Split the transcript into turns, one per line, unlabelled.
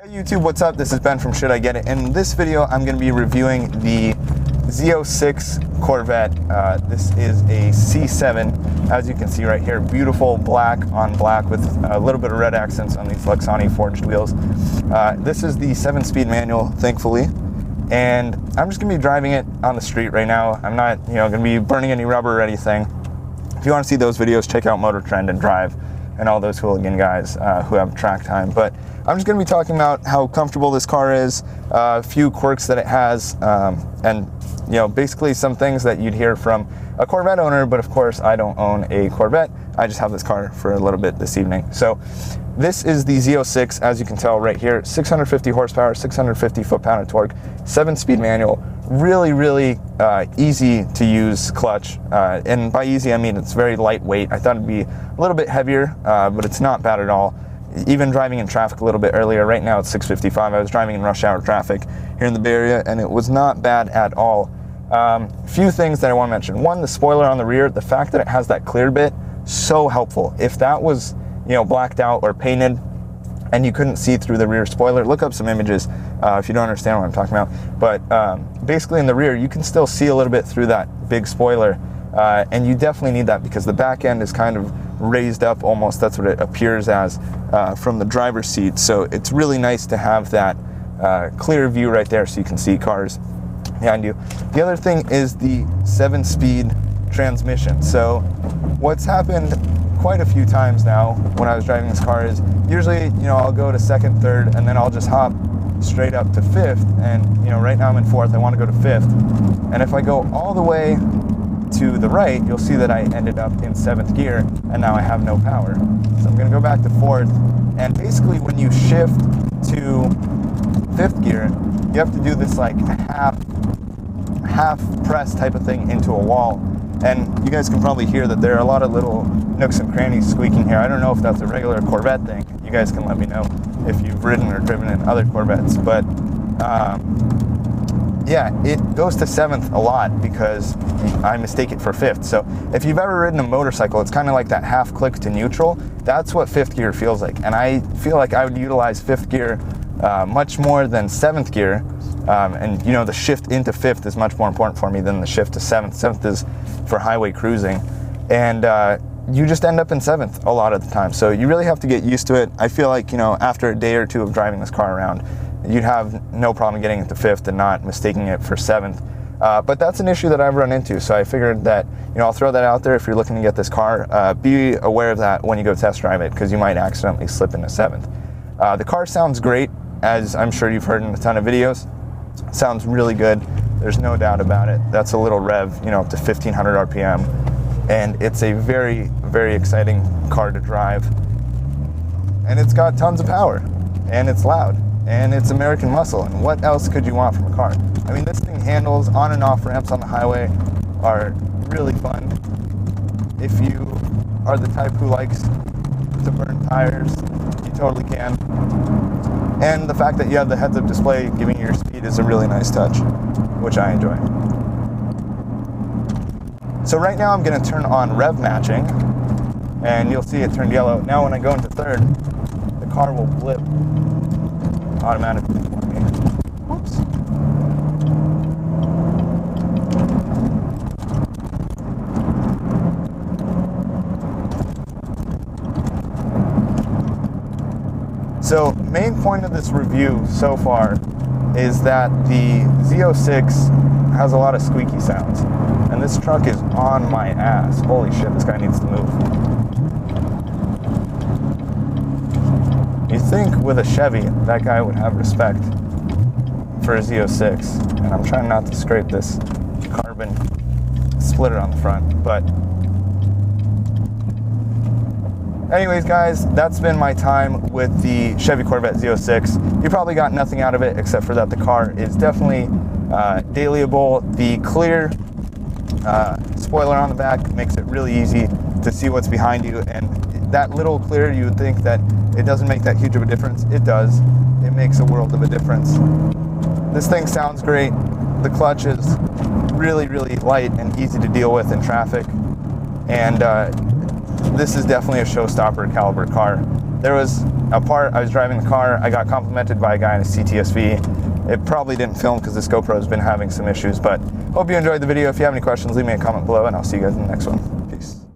Hey YouTube, what's up? This is Ben from Should I Get It? In this video, I'm going to be reviewing the Z06 Corvette. This is a C7, as you can see right here. Beautiful black on black with a little bit of red accents on these Lexani forged wheels. This is the 7-speed manual, thankfully. And I'm just going to be driving it on the street right now. I'm not, going to be burning any rubber or anything. If you want to see those videos, check out Motor Trend and Drive and all those hooligan guys who have track time. But I'm just going to be talking about how comfortable this car is, a few quirks that it has, and basically some things that you'd hear from a Corvette owner. But of course, I don't own a Corvette. I just have this car for a little bit this evening. So this is the Z06, as you can tell right here, 650 horsepower, 650 foot-pound of torque, 7-speed manual. Really easy to use clutch, and by easy I mean it's very lightweight. I thought it'd be a little bit heavier, but it's not bad at all. Even driving in traffic a little bit earlier, right now it's 6:55. I was driving in rush hour traffic here in the Bay Area, and it was not bad at all. Few things that I want to mention. One, the spoiler on the rear, the fact that it has that clear bit, so helpful. If that was blacked out or painted and you couldn't see through the rear spoiler, look up some images if you don't understand what I'm talking about. But basically in the rear, you can still see a little bit through that big spoiler, and you definitely need that because the back end is kind of raised up almost. That's what it appears as from the driver's seat. So it's really nice to have that clear view right there so you can see cars behind you. The other thing is the 7-speed transmission. So what's happened quite a few times now when I was driving this car is usually, I'll go to second, third, and then I'll just hop straight up to fifth. And, right now I'm in fourth, I want to go to fifth. And if I go all the way to the right, you'll see that I ended up in 7th gear, and now I have no power. So I'm going to go back to 4th. And basically when you shift to 5th gear, you have to do this like half press type of thing into a wall. And you guys can probably hear that there are a lot of little nooks and crannies squeaking here. I don't know if that's a regular Corvette thing. You guys can let me know if you've ridden or driven in other Corvettes. But yeah, it goes to 7th a lot because I mistake it for 5th. So if you've ever ridden a motorcycle, it's kind of like that half click to neutral. That's what 5th gear feels like. And I feel like I would utilize 5th gear much more than 7th gear. And the shift into 5th is much more important for me than the shift to 7th. 7th is for highway cruising. And you just end up in 7th a lot of the time. So you really have to get used to it. I feel like, after a day or two of driving this car around, you'd have no problem getting into 5th and not mistaking it for 7th. But that's an issue that I've run into. So I figured that, I'll throw that out there. If you're looking to get this car, be aware of that when you go test drive it, because you might accidentally slip into 7th. The car sounds great, as I'm sure you've heard in a ton of videos. Sounds really good. There's no doubt about it. That's a little rev, up to 1500 RPM. And it's a very exciting car to drive. And it's got tons of power. And it's loud. And it's American muscle. And what else could you want from a car? I mean, this thing handles on and off ramps on the highway are really fun. If you are the type who likes to burn tires, you totally can. And the fact that you have the heads-up display giving you your speed is a really nice touch, which I enjoy. So right now I'm going to turn on rev matching, and you'll see it turned yellow. Now when I go into 3rd, the car will blip automatically for me. Whoops. So main point of this review so far is that the Z06 has a lot of squeaky sounds, and this truck is on my ass. Holy shit, this guy needs to move. You'd think with a Chevy, that guy would have respect for a Z06, and I'm trying not to scrape this carbon splitter on the front, but anyways, guys, that's been my time with the Chevy Corvette Z06. You probably got nothing out of it except for that the car is definitely dailyable. The clear spoiler on the back makes it really easy to see what's behind you, and that little clear, you would think that it doesn't make that huge of a difference. It does. It makes a world of a difference. This thing sounds great. The clutch is really light and easy to deal with in traffic, and this is definitely a showstopper caliber car. There was apart. I was driving the car. I got complimented by a guy in a CTSV. It probably didn't film because this GoPro has been having some issues, but hope you enjoyed the video. If you have any questions, leave me a comment below, and I'll see you guys in the next one. Peace.